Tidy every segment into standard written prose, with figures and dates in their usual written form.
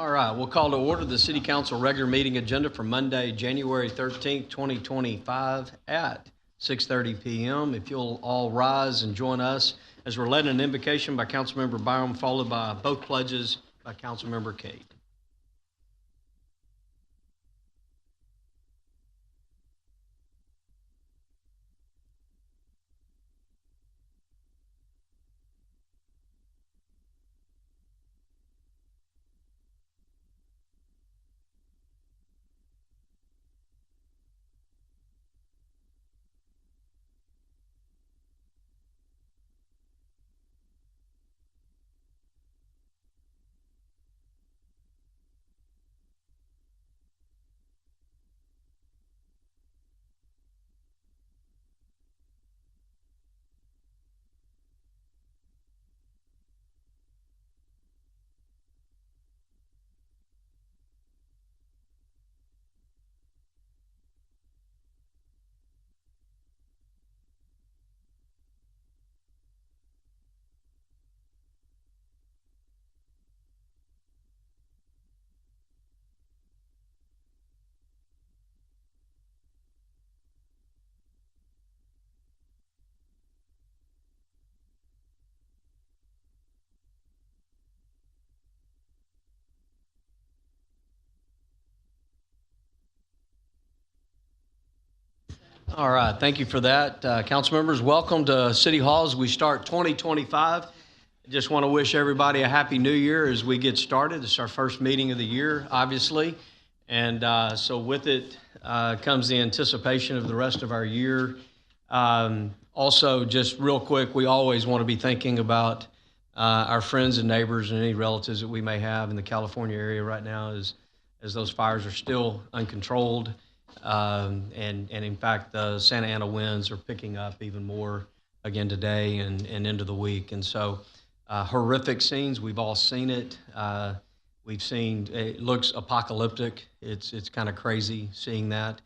All right, we'll call to order the City Council regular meeting agenda for Monday, January 13th, 2025 at 6:30 p.m. If you'll all rise and join us as we're led in an invocation by Councilmember Byram, followed by both pledges by Councilmember Cade. All right, thank you for that. Council members, welcome to City Hall as we start 2025. I just want to wish everybody a happy new year as we get started. It's our first meeting of the year, obviously. And so with it comes the anticipation of the rest of our year. Also, just real quick, we always want to be thinking about our friends and neighbors and any relatives that we may have in the California area right now as those fires are still uncontrolled. And in fact, the Santa Ana winds are picking up even more again today and into the week. And so horrific scenes, we've all seen it. We've seen, it looks apocalyptic. It's kind of crazy seeing that.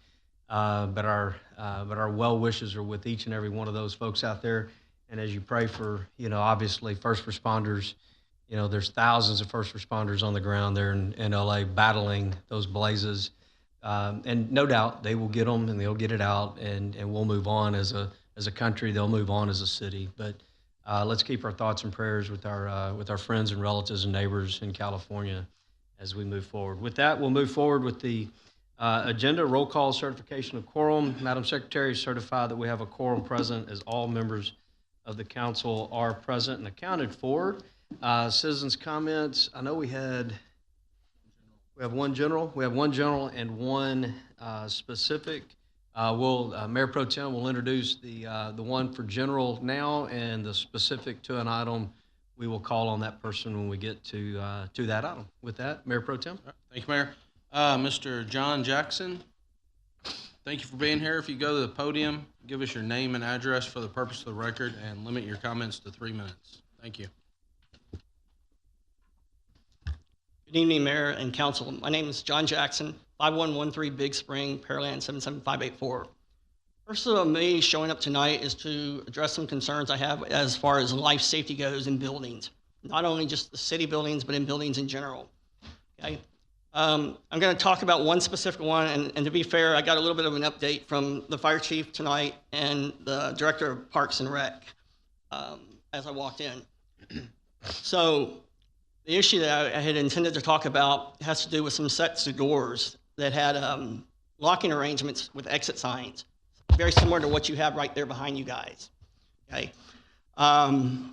But our well wishes are with each and every one of those folks out there. And as you pray for, obviously first responders, there's thousands of first responders on the ground there in LA battling those blazes. And no doubt they will get them and they'll get it out and we'll move on as a country. They'll move on as a city. But let's keep our thoughts and prayers with our friends and relatives and neighbors in California as we move forward. With that, we'll move forward with the agenda. Roll call, certification of quorum. Madam Secretary, certify that we have a quorum present as all members of the council are present and accounted for. Citizens' comments. I know we have one general. We have one general and one specific. Mayor Pro Tem will introduce the one for general now, and the specific to an item, we will call on that person when we get to that item. With that, Mayor Pro Tem. Thank you, Mayor. Mr. John Jackson, thank you for being here. If you go to the podium, give us your name and address for the purpose of the record, and limit your comments to 3 minutes. Thank you. Good evening, Mayor and Council. My name is John Jackson, 5113 Big Spring, Pearland 77584. First of all, me showing up tonight is to address some concerns I have as far as life safety goes in buildings, not only just the city buildings, but in buildings in general. Okay, I'm going to talk about one specific one, and to be fair, I got a little bit of an update from the fire chief tonight and the director of Parks and Rec as I walked in. So, the issue that I had intended to talk about has to do with some sets of doors that had locking arrangements with exit signs, very similar to what you have right there behind you guys. Okay, I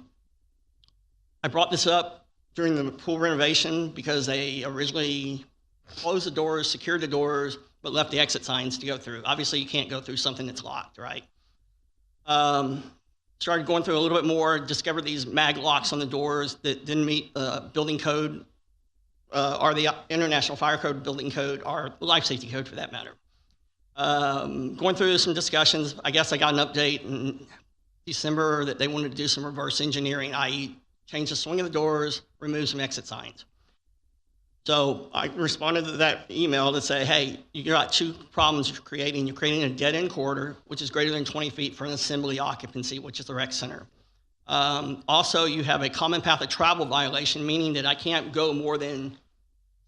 brought this up during the pool renovation because they originally closed the doors, secured the doors, but left the exit signs to go through. Obviously, you can't go through something that's locked, right? Started going through a little bit more, discovered these mag locks on the doors that didn't meet building code or the International Fire Code building code or life safety code for that matter. Going through some discussions, I guess I got an update in December that they wanted to do some reverse engineering, i.e. change the swing of the doors, remove some exit signs. So I responded to that email to say, hey, you got two problems you're creating. You're creating a dead-end corridor, which is greater than 20 feet for an assembly occupancy, which is the rec center. Also, you have a common path of travel violation, meaning that I can't go more than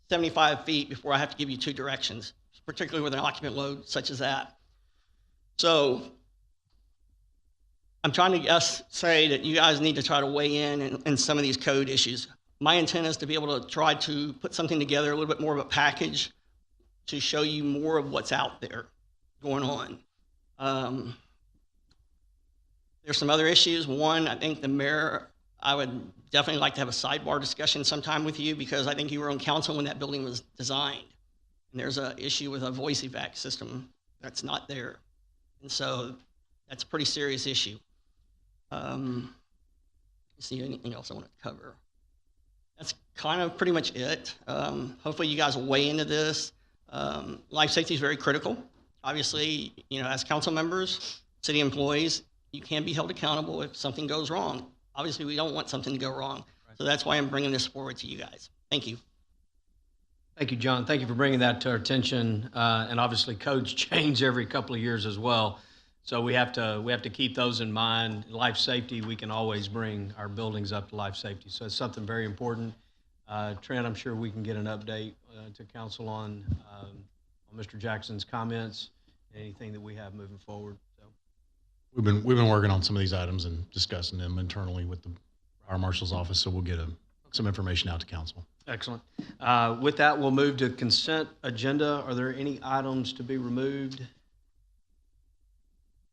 75 feet before I have to give you 2 directions, particularly with an occupant load such as that. So I'm trying to say that you guys need to try to weigh in some of these code issues. My intent is to be able to try to put something together, a little bit more of a package to show you more of what's out there going on. There's some other issues. One, I think the mayor, I would definitely like to have a sidebar discussion sometime with you because I think you were on council when that building was designed. And there's an issue with a voice evac system that's not there. And so that's a pretty serious issue. See anything else I want to cover? That's kind of pretty much it. Hopefully you guys will weigh into this. Life safety is very critical. Obviously, as council members, city employees, you can be held accountable if something goes wrong. Obviously, we don't want something to go wrong. Right. So that's why I'm bringing this forward to you guys. Thank you. Thank you, John. Thank you for bringing that to our attention. And obviously, codes change every couple of years as well. So we have to keep those in mind. Life safety, we can always bring our buildings up to life safety. So it's something very important. Trent, I'm sure we can get an update to council on Mr. Jackson's comments, anything that we have moving forward. So we've been working on some of these items and discussing them internally with our marshal's office. So we'll get some information out to council. Excellent. With that, we'll move to consent agenda. Are there any items to be removed?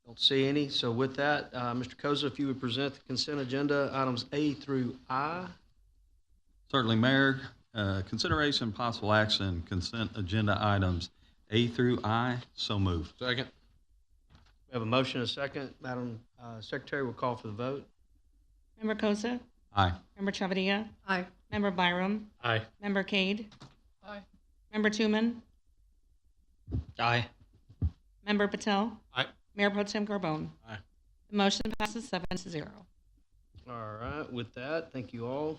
Don't see any. So with that, Mr. Koza, if you would present the consent agenda, items A through I. Certainly, Mayor. Consideration and possible action, consent agenda items A through I. So moved. Second. We have a motion and a second. Madam Secretary will call for the vote. Member Kosa? Aye. Member Chavarria? Aye. Member Byram? Aye. Member Cade? Aye. Member Tuman? Aye. Member Patel? Aye. Mayor Pro Tem Carbone? Aye. The motion passes 7-0. All right. With that, thank you all.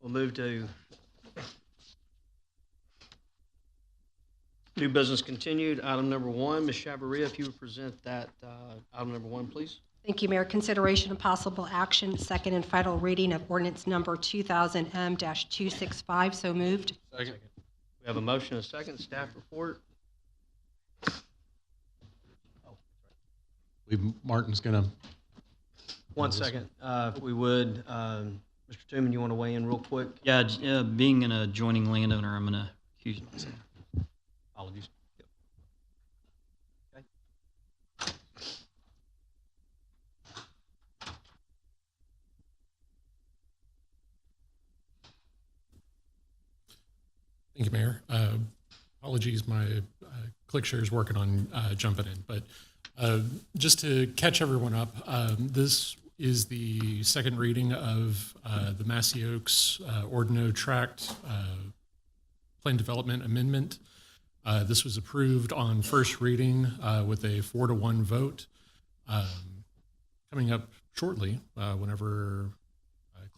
We'll move to new business continued. Item number 1, Ms. Chavarria, if you would present that item number 1, please. Thank you, Mayor. Consideration of possible action, second and final reading of ordinance number 2000M-265. So moved. Second. We have a motion and a second. Staff report. Martin's going to. 1 second, if we would. Mr. Tooman, you want to weigh in real quick? Yeah, being an adjoining landowner, I'm going to accuse myself. Apologies. Okay. Thank you, Mayor. Apologies, my ClickShare is working on jumping in, but just to catch everyone up, this is the second reading of the Massey Oaks Ordino Tract Plan Development Amendment. This was approved on first reading with a 4-to-1 vote. Coming up shortly, whenever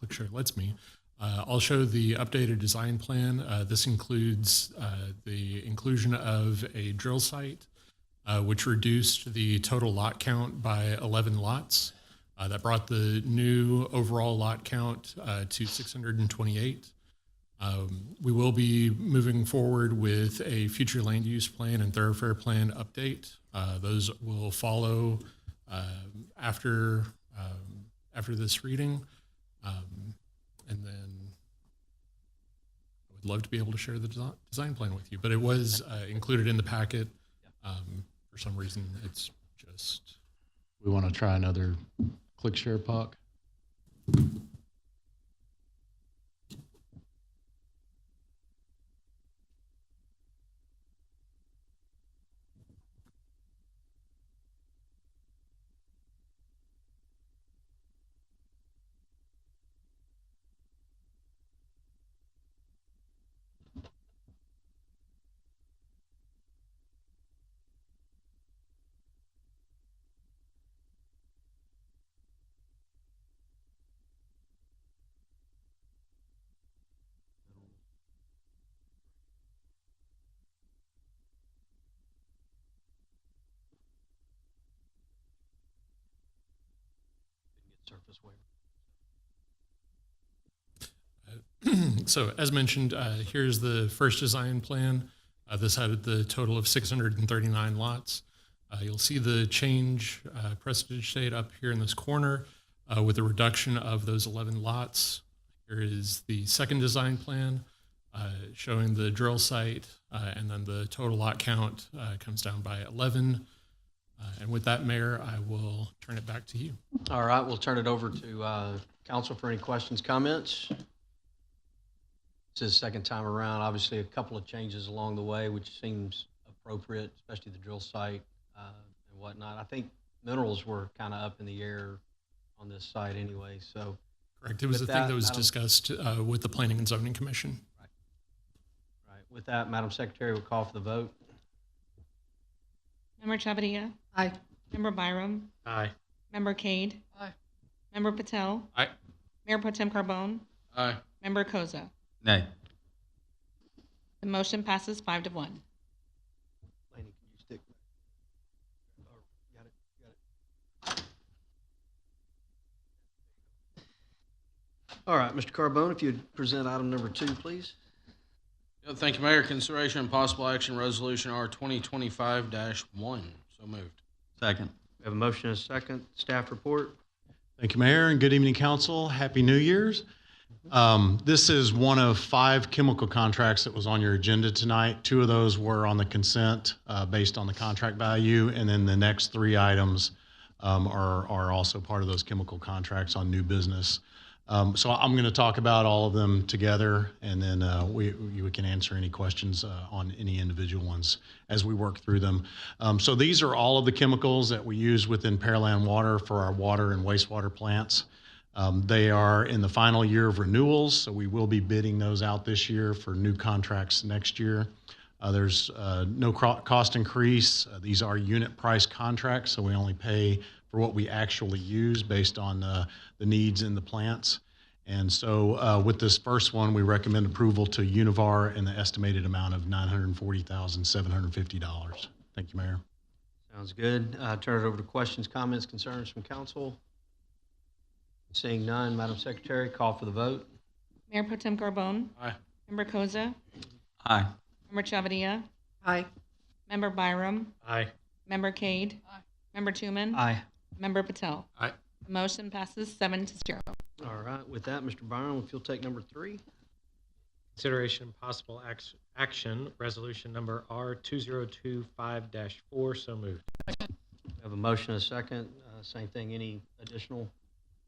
ClickShare lets me, I'll show the updated design plan. This includes the inclusion of a drill site, which reduced the total lot count by 11 lots. That brought the new overall lot count to 628. We will be moving forward with a future land use plan and thoroughfare plan update. Those will follow after this reading. And then I would love to be able to share the design plan with you, but it was included in the packet. For some reason, it's just... We want to try another ClickShare, POC. Surface waiver. So as mentioned, here's the first design plan. This had the total of 639 lots. You'll see the change percentage date up here in this corner with a reduction of those 11 lots. Here is the second design plan showing the drill site, and then the total lot count comes down by 11. And with that, Mayor, I will turn it back to you. All right, we'll turn it over to council for any questions, comments. This is the second time around. Obviously, a couple of changes along the way, which seems appropriate, especially the drill site and whatnot. I think minerals were kind of up in the air on this site anyway, so. Correct. It was With the thing that, that was Madam- discussed with the Planning and Zoning Commission. Right. With that, Madam Secretary, we'll call for the vote. Member Chavadia? Aye. Member Byram? Aye. Member Cade? Aye. Member Patel? Aye. Mayor Pro Tem Carbone? Aye. Member Koza? Nay. The motion passes 5 to 1. Laney, can you stick? Oh, got it. All right, Mr. Carbone, if you'd present item number 2, please. Yep, thank you, Mayor. Consideration and possible action, Resolution R 2025-1. So moved. Second. We have a motion and a second. Staff report. Thank you, Mayor, and good evening, council. Happy New Year's. This is one of 5 chemical contracts that was on your agenda tonight. 2 of those were on the consent based on the contract value, and then the next 3 items are also part of those chemical contracts on new business. So I'm going to talk about all of them together, and then we can answer any questions on any individual ones as we work through them. So these are all of the chemicals that we use within Pearland Water for our water and wastewater plants. They are in the final year of renewals, so we will be bidding those out this year for new contracts next year. There's no cost increase. These are unit price contracts, so we only pay for what we actually use based on the needs in the plants. And so with this first one, we recommend approval to Univar in the estimated amount of $940,750. Thank you, Mayor. Sounds good. Turn it over to questions, comments, concerns from council. Seeing none, Madam Secretary, call for the vote. Mayor Pro Tem Carbone? Aye. Member Koza? Aye. Member Chavadia? Aye. Member Byram? Aye. Member Cade? Aye. Member Tuman? Aye. Member Patel? Aye. The motion passes 7 to 0. All right, with that, Mr. Byron, if you'll take number 3. Consideration and possible action, resolution number R2025-4, so moved. We have a motion and a second. Same thing, any additional?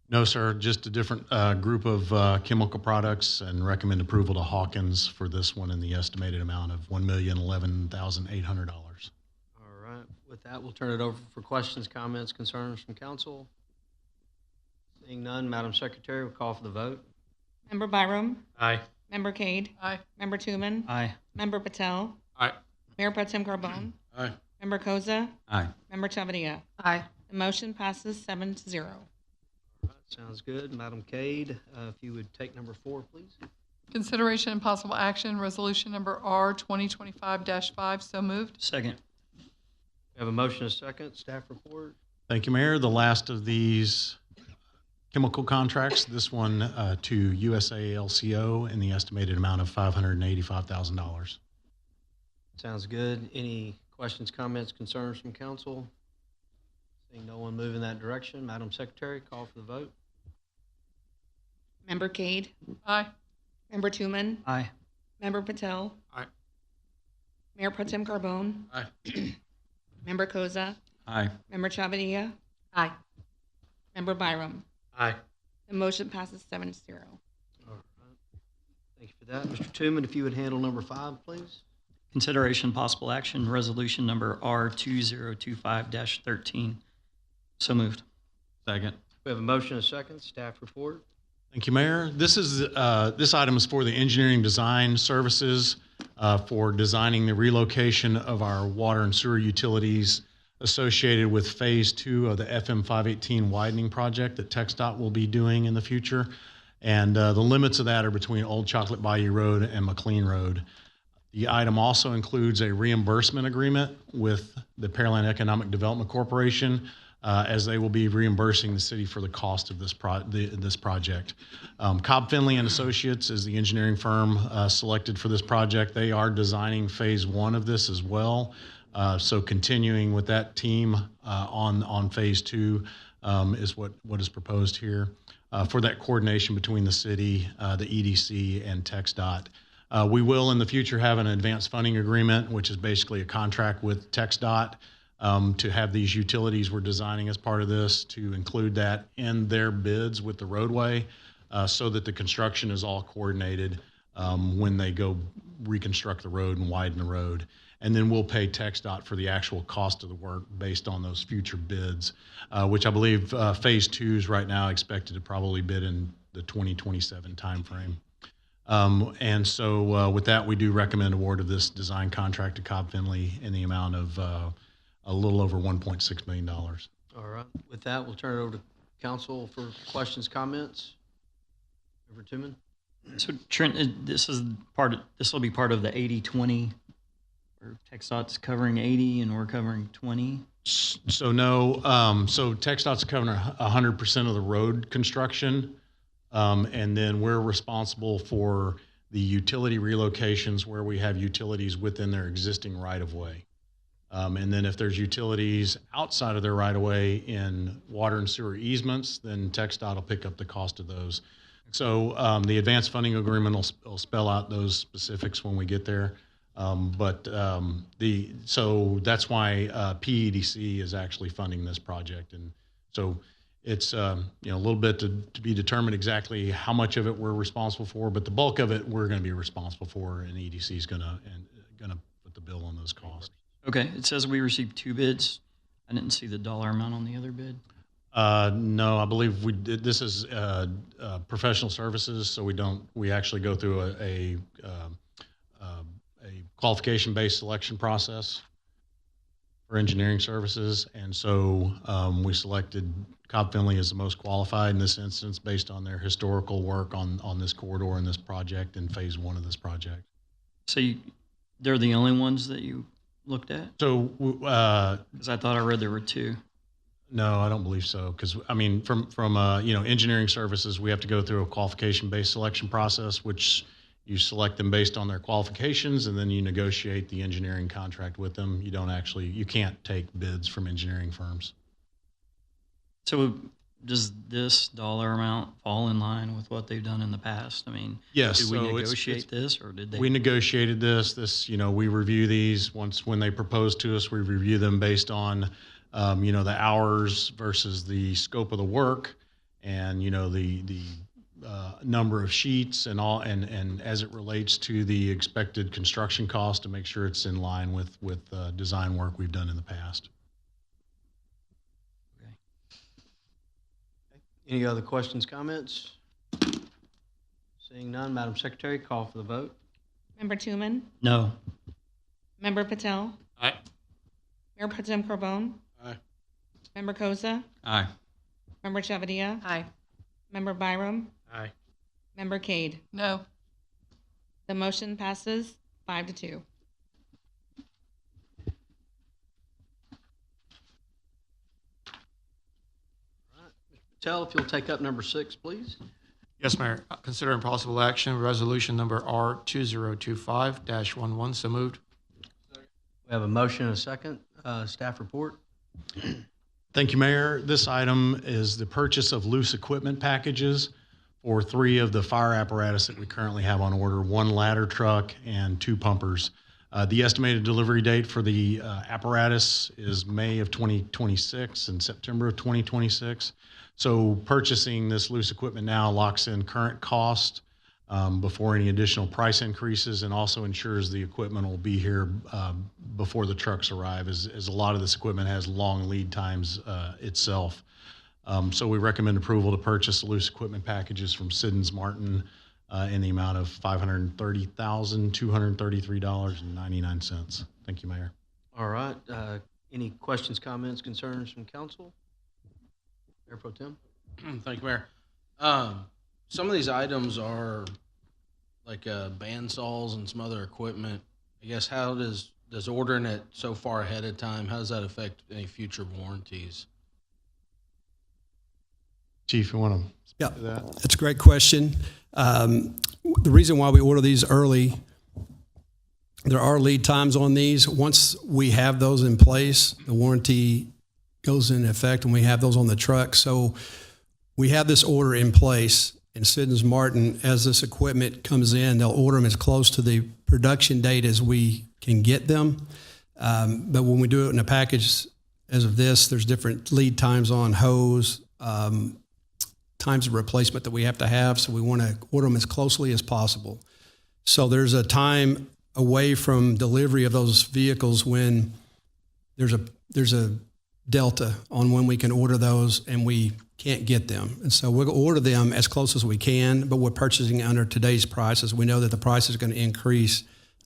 No, sir, just a different group of chemical products, and recommend approval to Hawkins for this one in the estimated amount of $1,011,800. All right, with that, we'll turn it over for questions, comments, concerns from council. Seeing none, Madam Secretary, we'll call for the vote. Member Byram? Aye. Member Cade? Aye. Member Tuman? Aye. Member Patel? Aye. Mayor Pro Tem Carbone? Aye. Member Koza? Aye. Member Chavadia? Aye. The motion passes 7 to 0. All right, sounds good. Madam Cade, if you would take number 4, please. Consideration and possible action, resolution number R 2025-5, so moved. Second. We have a motion and a second. Staff report. Thank you, Mayor. The last of these chemical contracts, this one to USA LCO in the estimated amount of $585,000. Sounds good. Any questions, comments, concerns from council? Seeing no one move in that direction, Madam Secretary, call for the vote. Member Cade? Aye. Member Tuman? Aye. Member Patel? Aye. Mayor Pro Tem Carbone? Aye. Member Koza? Aye. Member Chavadia? Aye. Member Byram? Aye. The motion passes 7 to 0. All right. Thank you for that. Mr. Tooman, if you would handle number 5, please. Consideration possible action, resolution number R2025-13, so moved. Second. We have a motion and a second. Staff report. Thank you, Mayor. This item is for the engineering design services for designing the relocation of our water and sewer utilities associated with Phase 2 of the FM 518 widening project that TxDOT will be doing in the future. And the limits of that are between Old Chocolate Bayou Road and McLean Road. The item also includes a reimbursement agreement with the Pearland Economic Development Corporation as they will be reimbursing the city for the cost of this project. Cobb Finley and Associates is the engineering firm selected for this project. They are designing phase 1 of this as well. So continuing with that team on phase 2 is what is proposed here for that coordination between the city, the EDC, and TxDOT. We will in the future have an advanced funding agreement, which is basically a contract with TxDOT to have these utilities we're designing as part of this, to include that in their bids with the roadway so that the construction is all coordinated when they go reconstruct the road and widen the road. And then we'll pay TxDOT for the actual cost of the work based on those future bids, which I believe phase 2 is right now expected to probably bid in the 2027 timeframe. And so with that, we do recommend award of this design contract to Cobb Finley in the amount of a little over $1.6 million. All right. With that, we'll turn it over to council for questions, comments. Over to Tooman. So Trent, this will be part of the 80-20, where TxDOT's covering 80 and we're covering 20. So no, so TxDOT's covering 100% of the road construction. And then we're responsible for the utility relocations where we have utilities within their existing right-of-way. And then if there's utilities outside of their right-of-way in water and sewer easements, then TxDOT will pick up the cost of those. So the advanced funding agreement will spell out those specifics when we get there. So that's why PEDC is actually funding this project. And so it's a little bit to be determined exactly how much of it we're responsible for, but the bulk of it we're going to be responsible for, and EDC is going to put the bill on those costs. Okay, it says we received 2 bids. I didn't see the dollar amount on the other bid. No, I believe we did. This is professional services, so we actually go through a qualification-based selection process for engineering services, and so we selected Cobb Finley as the most qualified in this instance based on their historical work on this corridor and this project in phase 1 of this project. So they're the only ones that you looked at? So, because I thought I read there were 2. No, I don't believe so. Because I mean, from engineering services, we have to go through a qualification-based selection process, which you select them based on their qualifications, and then you negotiate the engineering contract with them. You can't take bids from engineering firms. So does this dollar amount fall in line with what they've done in the past? I mean, yes. Did we negotiate this, or did they? We negotiated this. We review these when they propose to us. We review them based on, the hours versus the scope of the work, and the number of sheets and all, and as it relates to the expected construction cost to make sure it's in line with design work we've done in the past. Any other questions, comments? Seeing none, Madam Secretary, call for the vote. Member Tooman? No. Member Patel? Aye. Mayor Pro Tem Carbone? Aye. Member Koza? Aye. Member Chavia? Aye. Member Byram? Aye. Member Cade? No. The motion passes 5-2. Patel, if you'll take up number 6, please. Yes, Mayor. Considering possible action, resolution number R2025-11. So moved. We have a motion and a second. Staff report. Thank you, Mayor. This item is the purchase of loose equipment packages for 3 of the fire apparatus that we currently have on order, 1 ladder truck and 2 pumpers. The estimated delivery date for the apparatus is May of 2026 and September of 2026. So purchasing this loose equipment now locks in current cost before any additional price increases, and also ensures the equipment will be here before the trucks arrive, as a lot of this equipment has long lead times itself. So we recommend approval to purchase the loose equipment packages from Siddons Martin in the amount of $530,233.99. Thank you, Mayor. All right. Any questions, comments, concerns from council? Mayor Pro Tem. Thank you, Mayor. Some of these items are like bandsaws and some other equipment. I guess how does ordering it so far ahead of time, how does that affect any future warranties? Chief, you want to Yeah, speak to that? that's a great question. The reason why we order these early, there are lead times on these. Once we have those in place, the warranty goes into effect and we have those on the truck. So we have this order in place, and Siddons Martin, as this equipment comes in, they'll order them as close to the production date as we can get them. But when we do it in a package as of this, there's different lead times on hose, times of replacement that we have to have. So we want to order them as closely as possible. So there's a time away from delivery of those vehicles when there's a delta on when we can order those and we can't get them. And so we'll order them as close as we can, but we're purchasing under today's prices. We know that the price is going to increase,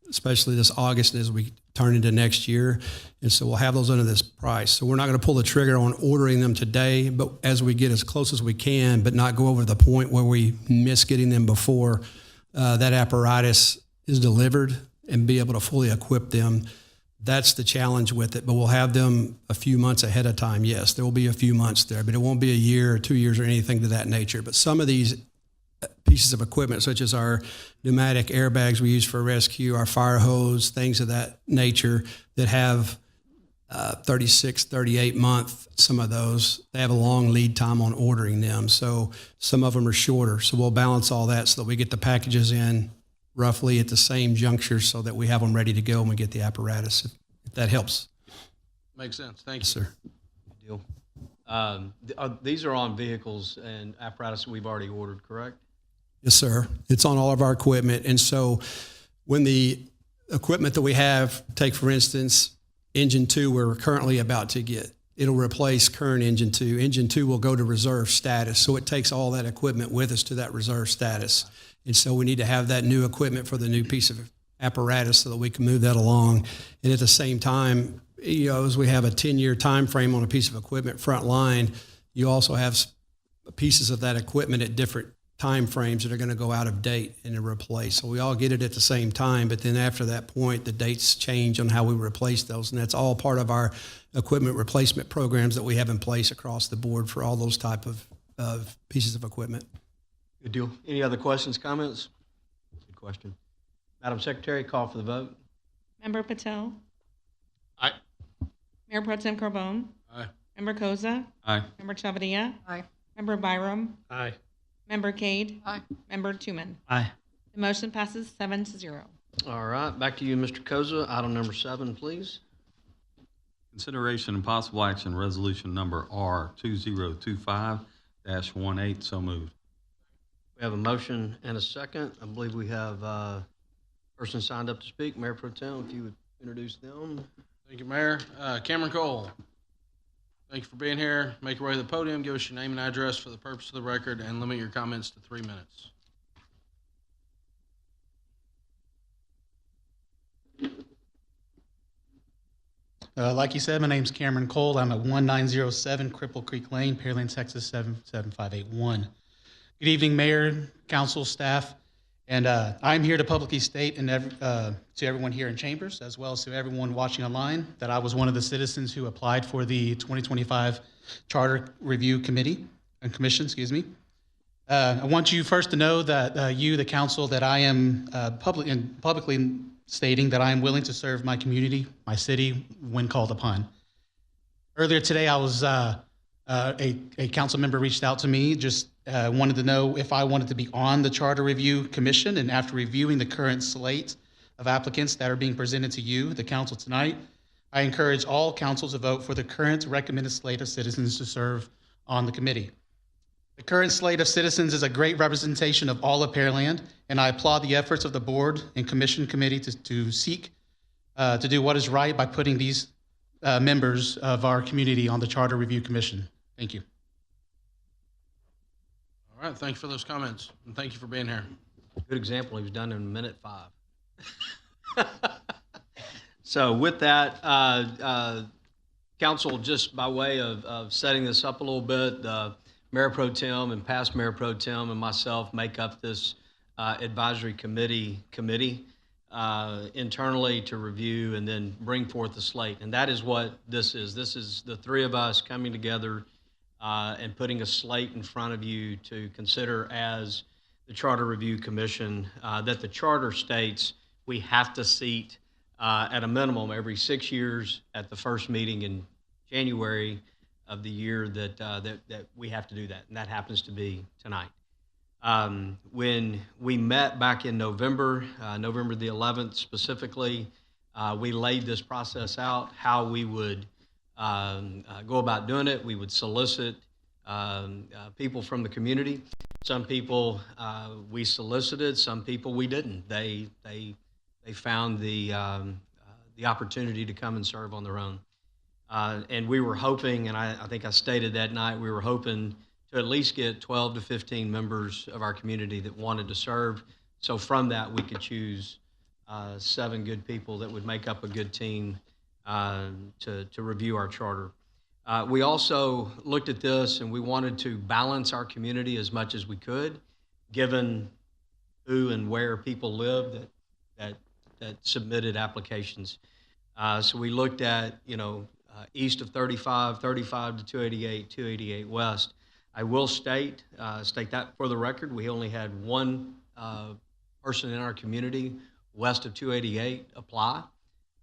especially this August as we turn into next year. And so we'll have those under this price. So we're not going to pull the trigger on ordering them today, but as we get as close as we can, but not go over the point where we miss getting them before that apparatus is delivered and be able to fully equip them. That's the challenge with it, but we'll have them a few months ahead of time. Yes, there will be a few months there, but it won't be a year or 2 years or anything to that nature. But some of these pieces of equipment, such as our pneumatic airbags we use for rescue, our fire hose, things of that nature that have 36, 38 month, some of those, they have a long lead time on ordering them. So some of them are shorter. So we'll balance all that so that we get the packages in roughly at the same juncture so that we have them ready to go when we get the apparatus, if that helps. Makes sense. Thank you. Yes, sir. Good deal. These are on vehicles and apparatus that we've already ordered, correct? Yes, sir. It's on all of our equipment. And so when the equipment that we have, take for instance, engine 2 we're currently about to get, it'll replace current engine 2. Engine 2 will go to reserve status. So it takes all that equipment with us to that reserve status. And so we need to have that new equipment for the new piece of apparatus so that we can move that along. And at the same time, as we have a 10-year time frame on a piece of equipment front line, you also have pieces of that equipment at different time frames that are going to go out of date and replace. So we all get it at the same time, but then after that point, the dates change on how we replace those. And that's all part of our equipment replacement programs that we have in place across the board for all those type of pieces of equipment. Good deal. Any other questions, comments? Good question. Madam Secretary, call for the vote. Member Patel? Aye. Mayor Pro Tem Carbone? Aye. Member Koza? Aye. Member Chavia? Aye. Member Byram? Aye. Member Cade? Aye. Member Tuman? Aye. The motion passes 7-0. All right, back to you, Mr. Koza. Item number 7, please. Consideration and possible action, resolution number R 2025-18, so moved. We have a motion and a second. I believe we have a person signed up to speak. Mayor Pro Tem, if you would introduce them. Thank you, Mayor. Cameron Cole, thank you for being here. Make your way to the podium, give us your name and address for the purpose of the record, and limit your comments to 3 minutes. Like you said, my name's Cameron Cole. I'm at 1907 Cripple Creek Lane, Pearland, Texas 77581. Good evening, Mayor, Council, staff, and I'm here to publicly state to everyone here in Chambers, as well as to everyone watching online, that I was one of the citizens who applied for the 2025 Charter Review Commission. I want you first to know that you, the council, that I am publicly stating that I am willing to serve my community, my city, when called upon. Earlier today, I was a council member reached out to me, just wanted to know if I wanted to be on the Charter Review Commission, and after reviewing the current slate of applicants that are being presented to you, the council, tonight, I encourage all councils to vote for the current recommended slate of citizens to serve on the committee. The current slate of citizens is a great representation of all of Pearland, and I applaud the efforts of the board and commission committee to seek to do what is right by putting these members of our community on the Charter Review Commission. Thank you. All right, thank you for those comments, and thank you for being here. Good example. He was done in minute 5. So with that, council, just by way of setting this up a little bit, Mayor Pro Tem and past Mayor Pro Tem and myself make up this advisory committee internally to review and then bring forth the slate. And that is what this is. This is the three of us coming together and putting a slate in front of you to consider as the Charter Review Commission that the charter states we have to seat at a minimum every 6 years at the first meeting in January of the year that we have to do that, and that happens to be tonight. When we met back in November, November the 11th specifically, we laid this process out, how we would go about doing it. We would solicit people from the community. Some people we solicited, some people we didn't. They found the opportunity to come and serve on their own. And we were hoping, and I think I stated that night, we were hoping to at least get 12 to 15 members of our community that wanted to serve. So from that, we could choose 7 good people that would make up a good team to review our charter. We also looked at this and we wanted to balance our community as much as we could, given who and where people live that submitted applications. So we looked at, east of 35, 35 to 288, 288 west. I will state that for the record, we only had one person in our community west of 288 apply.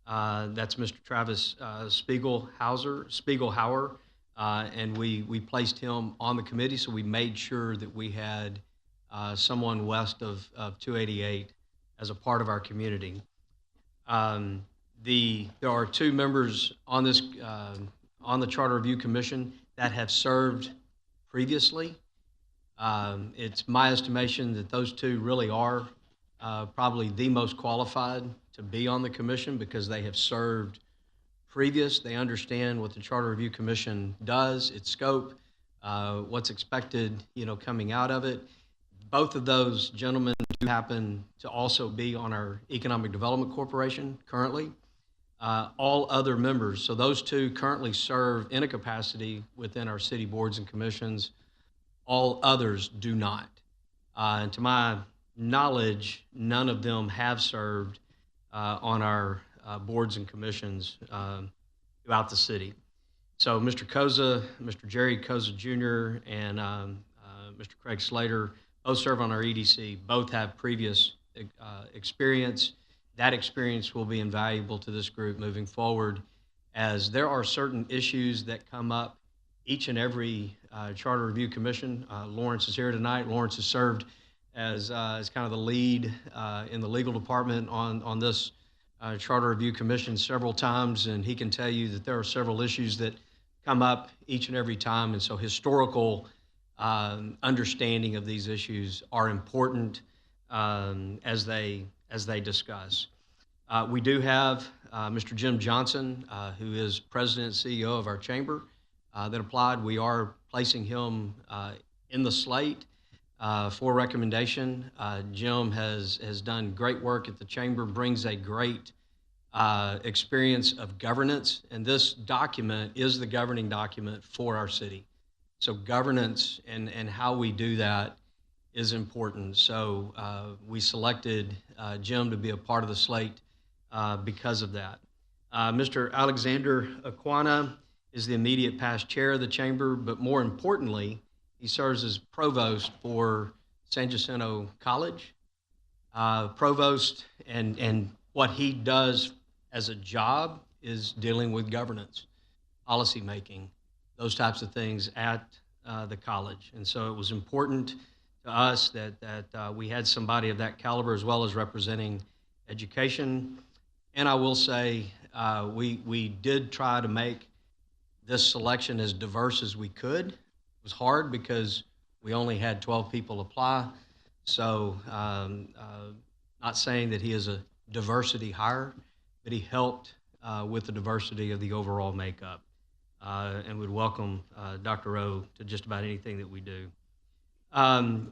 That's Mr. Travis Spiegelhauer, and we placed him on the committee, so we made sure that we had someone west of 288 as a part of our community. There are 2 members on this on the Charter Review Commission that have served previously. It's my estimation that those 2 really are probably the most qualified to be on the commission because they have served previous. They understand what the Charter Review Commission does, its scope, what's expected, coming out of it. Both of those gentlemen do happen to also be on our Economic Development Corporation currently. All other members, so those 2 currently serve in a capacity within our city boards and commissions. All others do not. And to my knowledge, none of them have served on our boards and commissions throughout the city. So Mr. Koza, Mr. Jerry Koza Jr., and Mr. Craig Slater both serve on our EDC, both have previous experience. That experience will be invaluable to this group moving forward, as there are certain issues that come up each and every Charter Review Commission. Lawrence is here tonight. Lawrence has served as kind of the lead in the legal department on this Charter Review Commission several times, and he can tell you that there are several issues that come up each and every time, and so historical understanding of these issues are important as they discuss. We do have Mr. Jim Johnson, who is President and CEO of our chamber, that applied. We are placing him in the slate for recommendation. Jim has done great work at the chamber, brings a great experience of governance, and this document is the governing document for our city. So governance and how we do that is important. So we selected Jim to be a part of the slate because of that. Mr. Alexander Aquana is the immediate past chair of the chamber, but more importantly, he serves as provost for San Jacinto College. Provost and what he does as a job is dealing with governance, policy making, those types of things at the college. And so it was important to us that we had somebody of that caliber as well as representing education. And I will say we did try to make this selection as diverse as we could. It was hard because we only had 12 people apply. So not saying that he is a diversity hire, but he helped with the diversity of the overall makeup. And would welcome Dr. Rowe to just about anything that we do.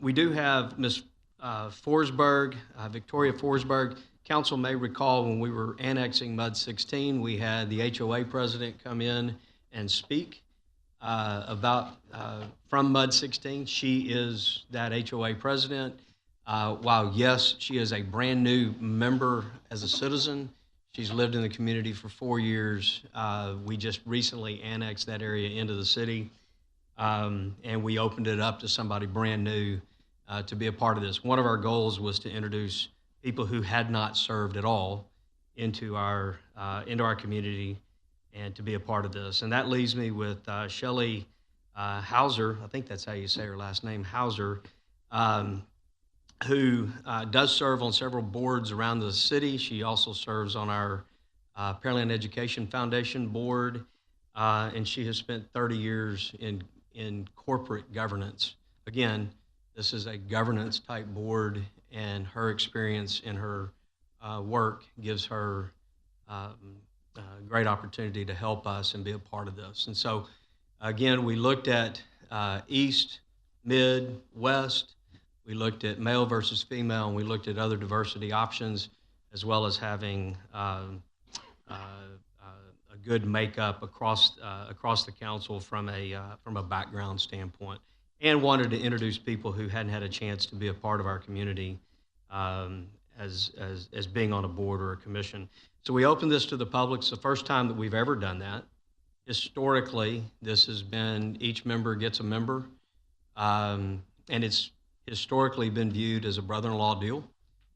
We do have Ms. Forsberg, Victoria Forsberg. Council may recall when we were annexing MUD 16, we had the HOA president come in and speak from MUD 16. She is that HOA president. While yes, she is a brand new member as a citizen, she's lived in the community for 4 years. We just recently annexed that area into the city. and we opened it up to somebody brand new to be a part of this. One of our goals was to introduce people who had not served at all into our community and to be a part of this. And that leaves me with Shelley Hauser, I think that's how you say her last name, Hauser, who does serve on several boards around the city. She also serves on our Pearland Education Foundation board, and she has spent 30 years in corporate governance. Again, this is a governance type board, and her experience in her work gives her great opportunity to help us and be a part of this. And so, again, we looked at East, Mid, West. We looked at male versus female, and we looked at other diversity options, as well as having a good makeup across the council from a background standpoint, and wanted to introduce people who hadn't had a chance to be a part of our community as being on a board or a commission. So we opened this to the public. It's the first time that we've ever done that. Historically, this has been each member gets a member, and it's historically been viewed as a brother-in-law deal.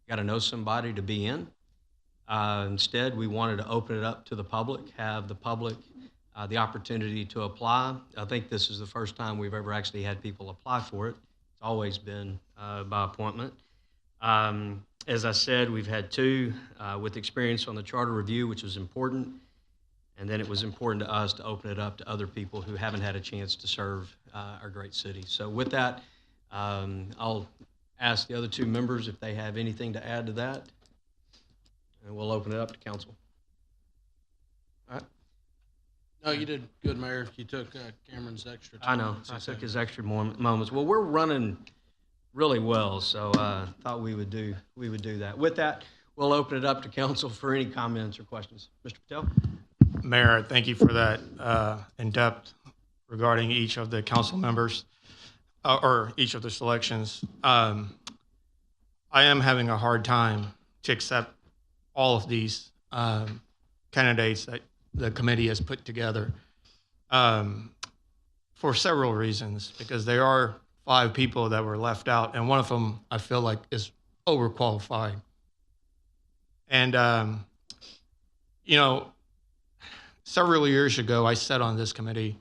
Got to know somebody to be in. Instead, we wanted to open it up to the public, have the public the opportunity to apply. I think this is the first time we've ever actually had people apply for it. It's always been by appointment. As I said, we've had two with experience on the charter review, which was important. And then it was important to us to open it up to other people who haven't had a chance to serve our great city. So with that, I'll ask the other two members if they have anything to add to that, and we'll open it up to council. All right. No, you did good, Mayor. You took Cameron's extra I time. know, I took his extra moments. Well, we're running really well, so thought we would do that. With that, we'll open it up to council for any comments or questions. Mr. Patel? Mayor, thank you for that in-depth regarding each of the council members or each of the selections. I am having a hard time to accept all of these candidates that the committee has put together for several reasons, because there are 5 people that were left out, and one of them I feel like is overqualified. And, several years ago, I sat on this committee,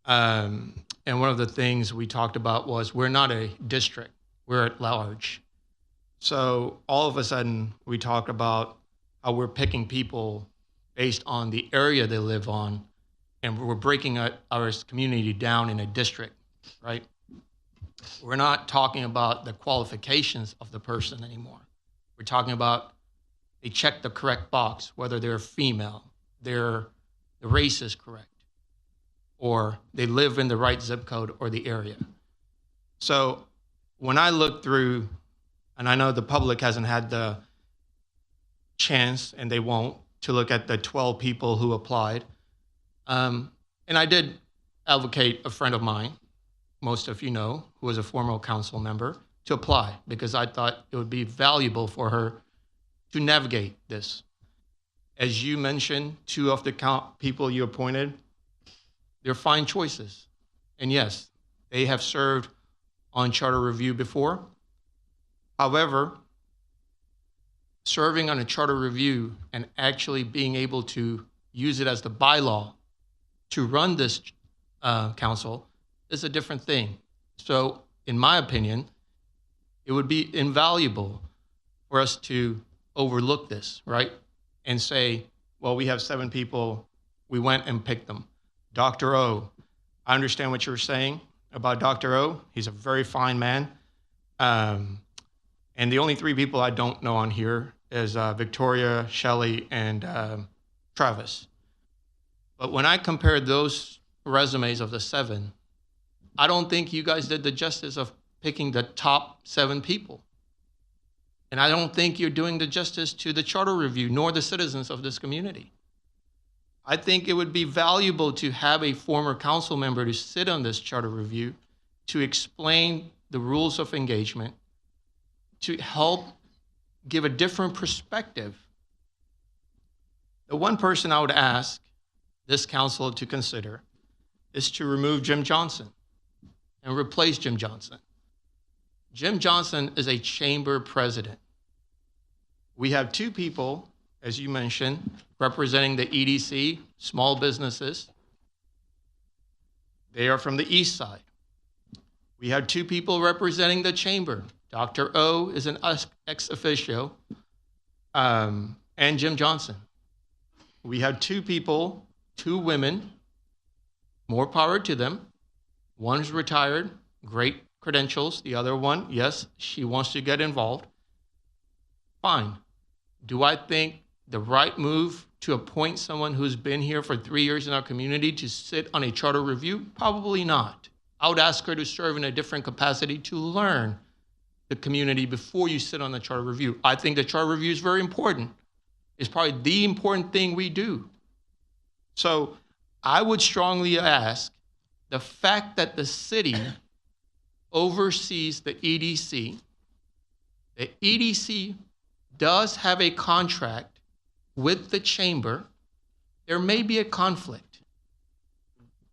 and one of the things we talked about was we're not a district, we're at large. So all of a sudden, we talked about how we're picking people based on the area they live on, and we're breaking our community down in a district, right? We're not talking about the qualifications of the person anymore. We're talking about they check the correct box, whether they're female, the race is correct, or they live in the right zip code or the area. So when I look through, and I know the public hasn't had the chance, and they won't, to look at the 12 people who applied. And I did advocate a friend of mine, most of you know, who was a former council member, to apply, because I thought it would be valuable for her to navigate this. As you mentioned, 2 of the people you appointed, they're fine choices. And yes, they have served on charter review before. However, serving on a charter review and actually being able to use it as the bylaw to run this council is a different thing. So in my opinion, it would be invaluable for us to overlook this, right? And say, well, we have 7 people, we went and picked them. Dr. O, I understand what you're saying about Dr. O. He's a very fine man. And the only 3 people I don't know on here is Victoria, Shelley, and Travis. But when I compared those resumes of the 7, I don't think you guys did the justice of picking the top 7 people. And I don't think you're doing the justice to the charter review, nor the citizens of this community. I think it would be valuable to have a former council member to sit on this charter review to explain the rules of engagement, to help give a different perspective. The one person I would ask this council to consider is to remove Jim Johnson. and replace Jim Johnson. Jim Johnson is a chamber president. We have two people, as you mentioned, representing the EDC, small businesses. They are from the east side. We have two people representing the chamber. Dr. O is an ex officio, and Jim Johnson. We have two people, two women, more power to them. One's retired, great credentials. The other one, yes, she wants to get involved. Fine. Do I think the right move to appoint someone who's been here for 3 years in our community to sit on a charter review? Probably not. I would ask her to serve in a different capacity to learn the community before you sit on the charter review. I think the charter review is very important. It's probably the important thing we do. So I would strongly ask, the fact that the city oversees the EDC does have a contract with the chamber, there may be a conflict.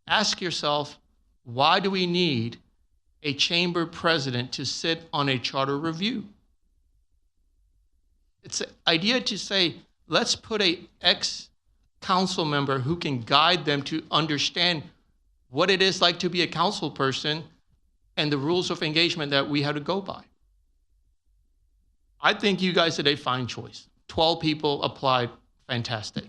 Ask yourself, why do we need a chamber president to sit on a charter review? It's an idea to say, let's put an ex-council member who can guide them to understand what it is like to be a council person and the rules of engagement that we have to go by. I think you guys did a fine choice. 12 people applied, fantastic.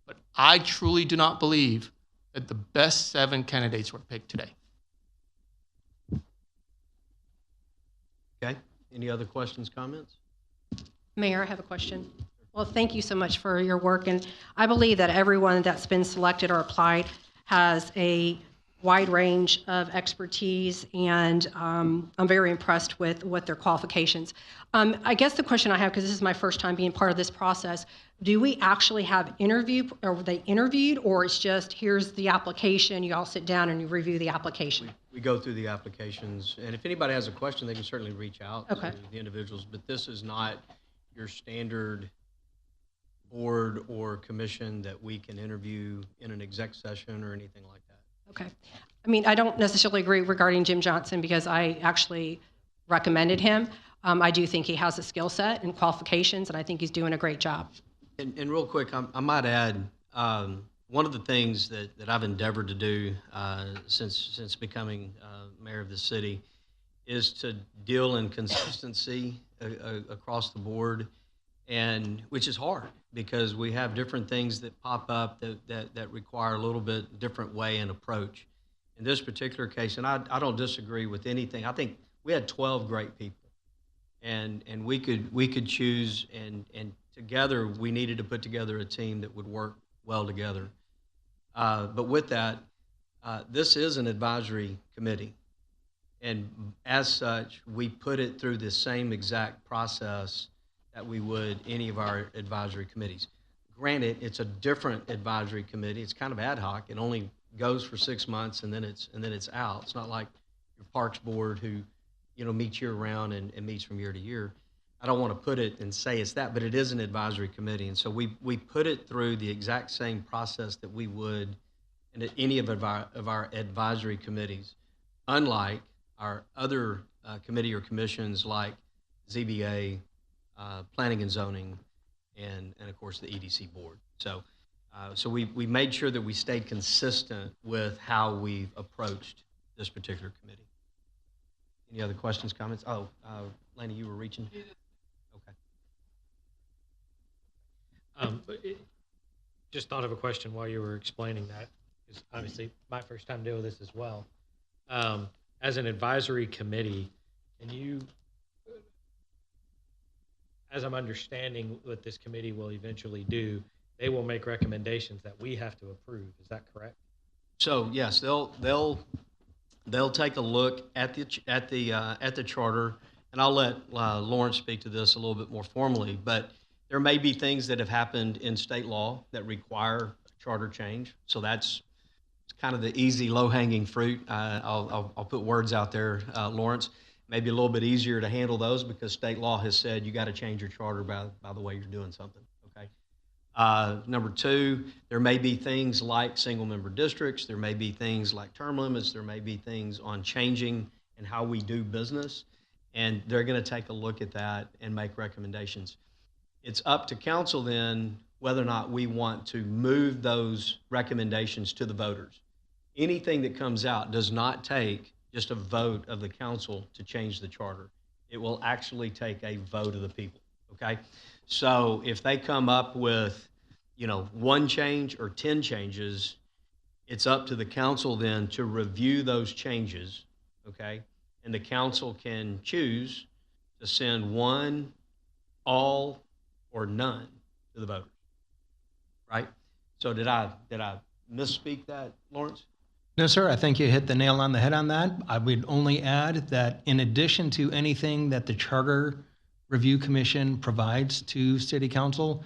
But I truly do not believe that the best 7 candidates were picked today. Okay. Any other questions, comments? Mayor, I have a question. Well, thank you so much for your work, and I believe that everyone that's been selected or applied has a wide range of expertise, and I'm very impressed with what their qualifications. I guess the question I have, because this is my first time being part of this process, do we actually have interview, or were they interviewed, or it's just here's the application, you all sit down and you review the application? We go through the applications, and if anybody has a question, they can certainly reach out Okay. to the individuals, but this is not your standard board or commission that we can interview in an exec session or anything like that. Okay. I mean, I don't necessarily agree regarding Jim Johnson because I actually recommended him. I do think he has a skill set and qualifications, and I think he's doing a great job. And real quick, I might add, one of the things that I've endeavored to do since becoming mayor of the city is to deal in consistency across the board, and which is hard because we have different things that pop up that require a little bit different way and approach. In this particular case, and I don't disagree with anything. I think we had 12 great people, and we could choose, and together we needed to put together a team that would work well together. But with that, this is an advisory committee, and as such, we put it through the same exact process that we would any of our advisory committees. Granted, it's a different advisory committee. It's kind of ad hoc. It only goes for 6 months and then it's out. It's not like your Parks Board who, meets year round and meets from year to year. I don't want to put it and say it's that, but it is an advisory committee. And so we put it through the exact same process that we would in any of our advisory committees, unlike our other committee or commissions like ZBA, Planning and Zoning, and of course the EDC board. So we made sure that we stayed consistent with how we've approached this particular committee. Any other questions, comments? Oh, Laney, you were reaching? Okay. Just thought of a question while you were explaining that. It's obviously my first time doing this as well. As an advisory committee, and you, as I'm understanding what this committee will eventually do, they will make recommendations that we have to approve. Is that correct? So yes, they'll take a look at the charter, and I'll let Lawrence speak to this a little bit more formally. But there may be things that have happened in state law that require charter change. So that's kind of the easy, low-hanging fruit. I'll put words out there, Lawrence. Maybe a little bit easier to handle those because state law has said you got to change your charter by the way you're doing something. Okay. Number two, there may be things like single-member districts. There may be things like term limits. There may be things on changing and how we do business. And they're going to take a look at that and make recommendations. It's up to council then whether or not we want to move those recommendations to the voters. Anything that comes out does not take just a vote of the council to change the charter. It will actually take a vote of the people, okay? So if they come up with, one change or 10 changes, it's up to the council then to review those changes, okay? And the council can choose to send one, all, or none to the voters, right? So did I misspeak that, Lawrence? No, sir. I think you hit the nail on the head on that. I would only add that in addition to anything that the Charter Review Commission provides to City Council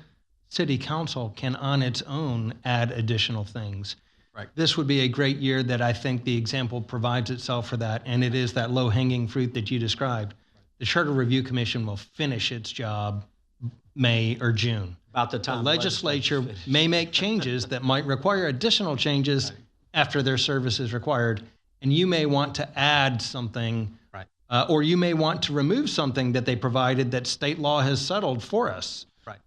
can on its own add additional things. Right. This would be a great year that I think the example provides itself for that, and it is that low-hanging fruit that you described. The Charter Review Commission will finish its job May or June. About the time The legislature may make changes that might require additional changes after their service is required, and you may want to add something, right. Or you may want to remove something that they provided that state law has settled for us. Right.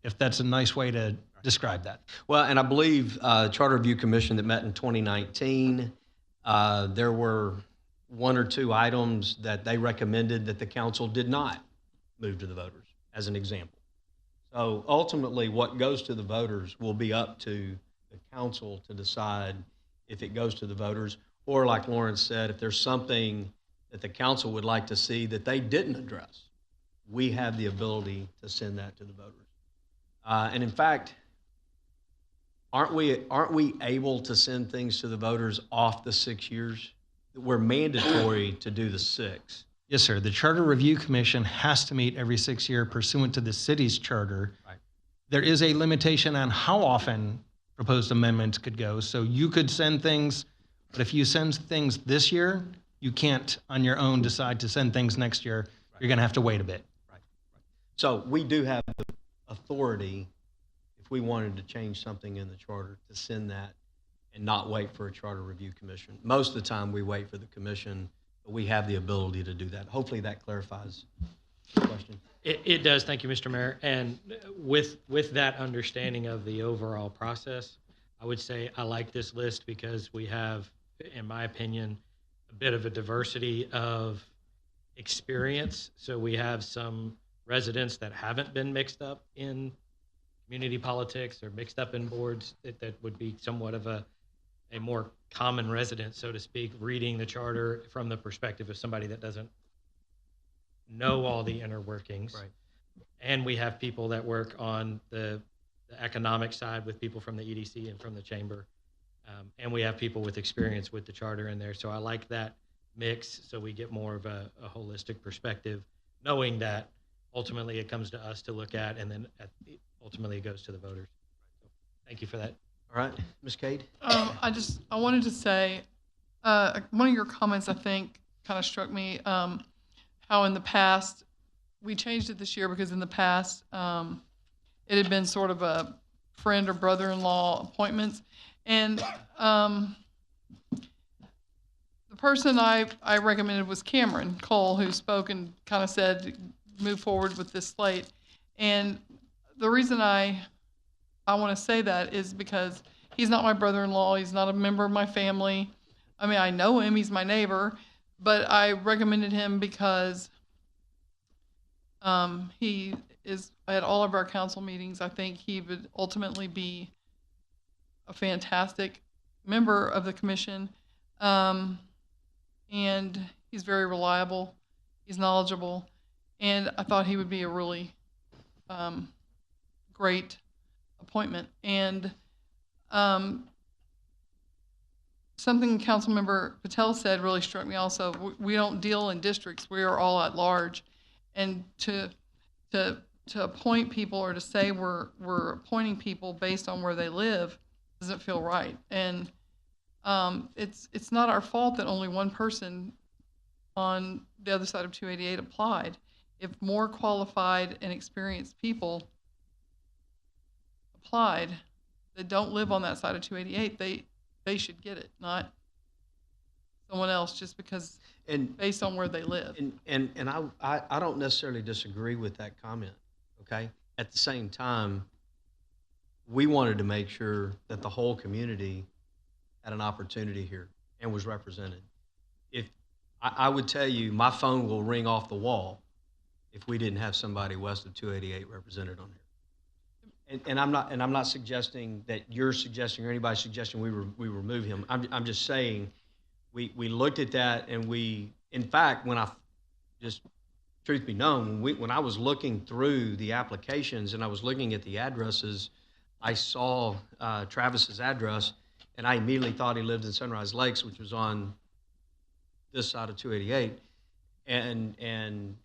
If that's a nice way to describe that. Well, and I believe Charter Review Commission that met in 2019, there were one or two items that they recommended that the council did not move to the voters, as an example. So ultimately, what goes to the voters will be up to the council to decide if it goes to the voters, or like Lawrence said, if there's something that the council would like to see that they didn't address, we have the ability to send that to the voters. And in fact, aren't we able to send things to the voters off the 6 years? We're mandatory to do the 6. Yes, sir. The Charter Review Commission has to meet every 6 year pursuant to the city's charter. Right. There is a limitation on how often proposed amendments could go. So you could send things, but if you send things this year, you can't on your own decide to send things next year. Right. You're going to have to wait a bit. Right. So we do have the authority, if we wanted to change something in the charter, to send that and not wait for a Charter Review Commission. Most of the time we wait for the commission, but we have the ability to do that. Hopefully that clarifies the question. It does. Thank you, Mr. Mayor. And with that understanding of the overall process, I would say I like this list because we have, in my opinion, a bit of a diversity of experience. So we have some residents that haven't been mixed up in community politics or mixed up in boards that would be somewhat of a more common resident, so to speak, reading the charter from the perspective of somebody that doesn't know all the inner workings. Right. And we have people that work on the economic side with people from the EDC and from the chamber. And we have people with experience with the charter in there. So I like that mix so we get more of a holistic perspective, knowing that ultimately it comes to us to look at, and then ultimately it goes to the voters. So thank you for that. All right, Ms. Cade? I wanted to say, one of your comments, I think, kind of struck me, how in the past, we changed it this year because in the past, it had been sort of a friend or brother-in-law appointments. And the person I recommended was Cameron Cole, who spoke and kind of said, move forward with this slate. And the reason I want to say that is because he's not my brother-in-law. He's not a member of my family. I mean, I know him. He's my neighbor. But I recommended him because he is at all of our council meetings. I think he would ultimately be a fantastic member of the commission. And he's very reliable. He's knowledgeable. And I thought he would be a really great appointment. And something Councilmember Patel said really struck me also. We don't deal in districts. We are all at large. And to appoint people or to say we're appointing people based on where they live doesn't feel right. And it's not our fault that only one person on the other side of 288 applied. If more qualified and experienced people applied that don't live on that side of 288, they should get it, not someone else just because based on where they live. And I don't necessarily disagree with that comment, okay? At the same time, we wanted to make sure that the whole community had an opportunity here and was represented. If I would tell you, my phone will ring off the wall if we didn't have somebody west of 288 represented on here. And I'm not suggesting that you're suggesting or anybody's suggesting we remove him. I'm just saying we looked at that, and in fact, when I just truth be known, when I was looking through the applications and I was looking at the addresses, I saw Travis's address, and I immediately thought he lived in Sunrise Lakes, which was on this side of 288. And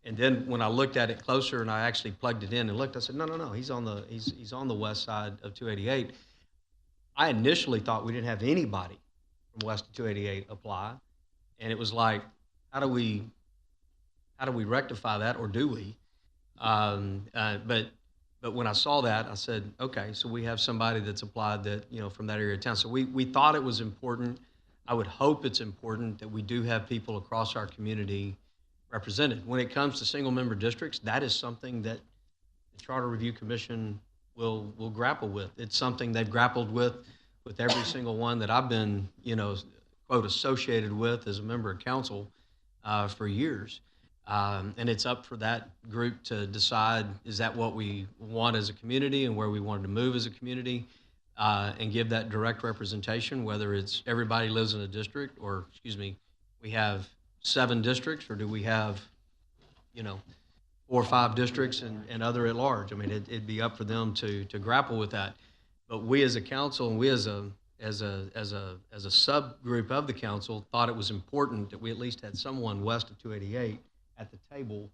then when I looked at it closer and I actually plugged it in and looked, I said, no, he's on the west side of 288. I initially thought we didn't have anybody from west of 288 apply, and it was like, how do we rectify that, or do we? But when I saw that, I said, okay, so we have somebody that's applied that, from that area of town. So we thought it was important. I would hope it's important that we do have people across our community represented. When it comes to single-member districts, that is something that the Charter Review Commission will grapple with. It's something they've grappled with every single one that I've been, quote, associated with as a member of council for years. And it's up for that group to decide, is that what we want as a community and where we wanted to move as a community, and give that direct representation, whether it's everybody lives in a district, or, we have 7 districts, or do we have, 4 or 5 districts and other at large? I mean, it'd be up for them to grapple with that. But we as a council, and we as a subgroup of the council, thought it was important that we at least had someone west of 288 at the table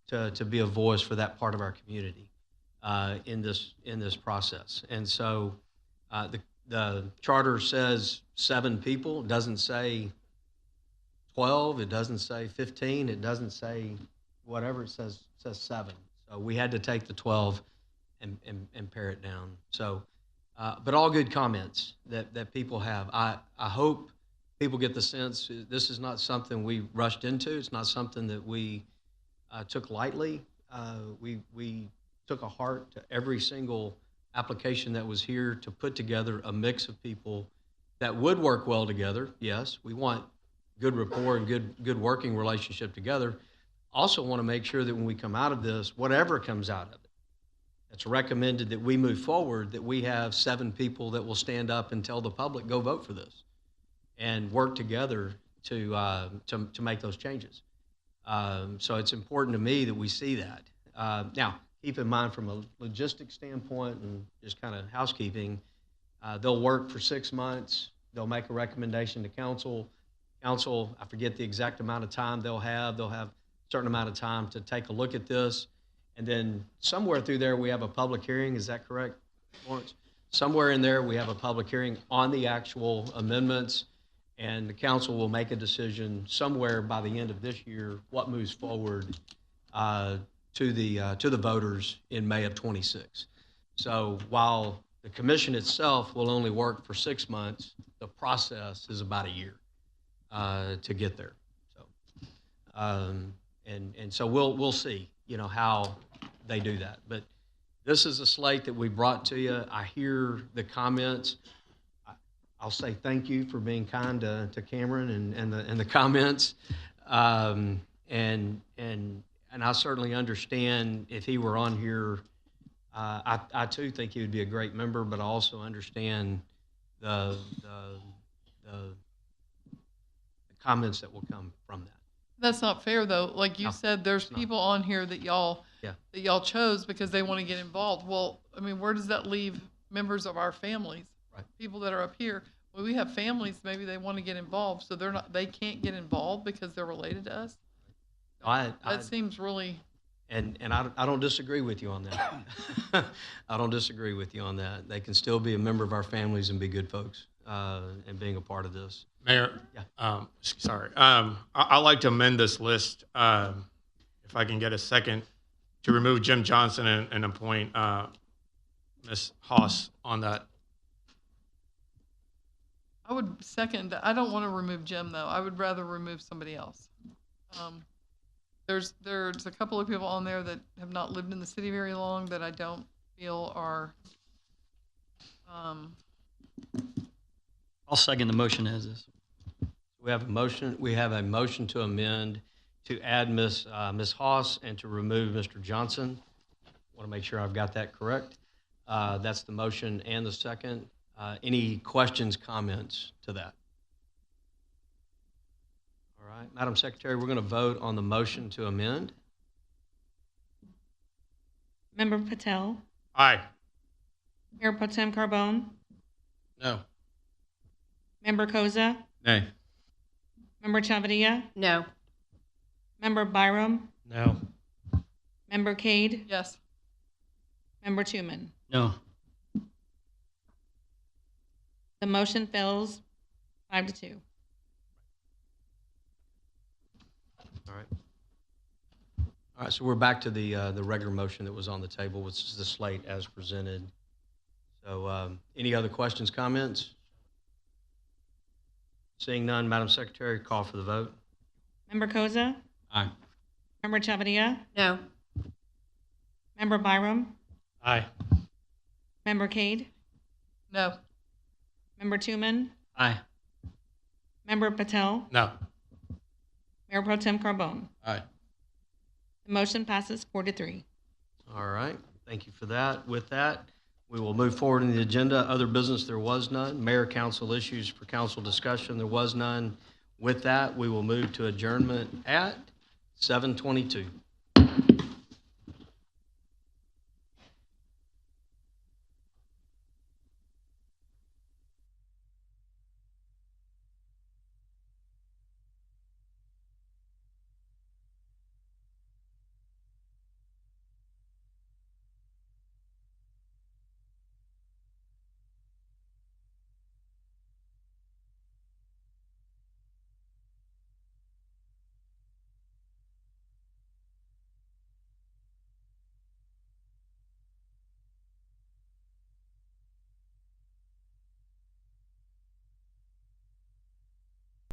to be a voice for that part of our community in this process. And so the charter says 7 people. It doesn't say 12. It doesn't say 15. It doesn't say whatever. It says 7. So we had to take the 12 and pare it down. So, but all good comments that people have. I hope people get the sense this is not something we rushed into. It's not something that we took lightly. We took a heart to every single application that was here to put together a mix of people that would work well together. Yes, we want good rapport and good working relationship together. Also want to make sure that when we come out of this, whatever comes out of it, it's recommended that we move forward, that we have 7 people that will stand up and tell the public, go vote for this, and work together to make those changes. So it's important to me that we see that. Now, keep in mind from a logistics standpoint and just kind of housekeeping, they'll work for 6 months. They'll make a recommendation to council. Council, I forget the exact amount of time they'll have. They'll have a certain amount of time to take a look at this. And then somewhere through there, we have a public hearing. Is that correct, Lawrence? Somewhere in there, we have a public hearing on the actual amendments, and the council will make a decision somewhere by the end of this year what moves forward to the voters in May of 26. So while the commission itself will only work for 6 months, the process is about a year to get there. So and so we'll see, how they do that. But this is a slate that we brought to you. I hear the comments. I'll say thank you for being kind to Cameron and the comments. And I certainly understand if he were on here. I too think he would be a great member, but I also understand the comments that will come from that. That's not fair, though. Like you said, there's people on here that y'all chose because they want to get involved. Well, I mean, where does that leave members of our families? Right. People that are up here. Well, we have families. Maybe they want to get involved, so they can't get involved because they're related to us. That seems really. And I don't disagree with you on that. I don't disagree with you on that. They can still be a member of our families and be good folks and being a part of this. Mayor, sorry. I'd like to amend this list, if I can get a second, to remove Jim Johnson and appoint Ms. Haas on that. I would second that. I don't want to remove Jim, though. I would rather remove somebody else. There's a couple of people on there that have not lived in the city very long that I don't feel are. I'll second the motion as is. We have a motion. We have a motion to amend to add Ms. Haas and to remove Mr. Johnson. Want to make sure I've got that correct. That's the motion and the second. Any questions, comments to that? All right, Madam Secretary, we're going to vote on the motion to amend. Member Patel, Aye. Mayor Pro Tem Carbone, No. Member Koza, Nay. Member Chavarria, No. Member Byram, No. Member Cade, Yes. Member Tuman. No. The motion fails 5-2. All right. All right, so we're back to the regular motion that was on the table, which is the slate as presented. So any other questions, comments? Seeing none, Madam Secretary, call for the vote. Member Koza, Aye. Member Chavarria, No. Member Byram, Aye. Member Cade, No. Member Tuman, Aye. Member Patel, No. Mayor Pro Tem Carbone. Aye. The motion passes 4-3. All right, thank you for that. With that, we will move forward in the agenda. Other business, there was none. Mayor, council issues for council discussion, there was none. With that, we will move to adjournment at 7:22.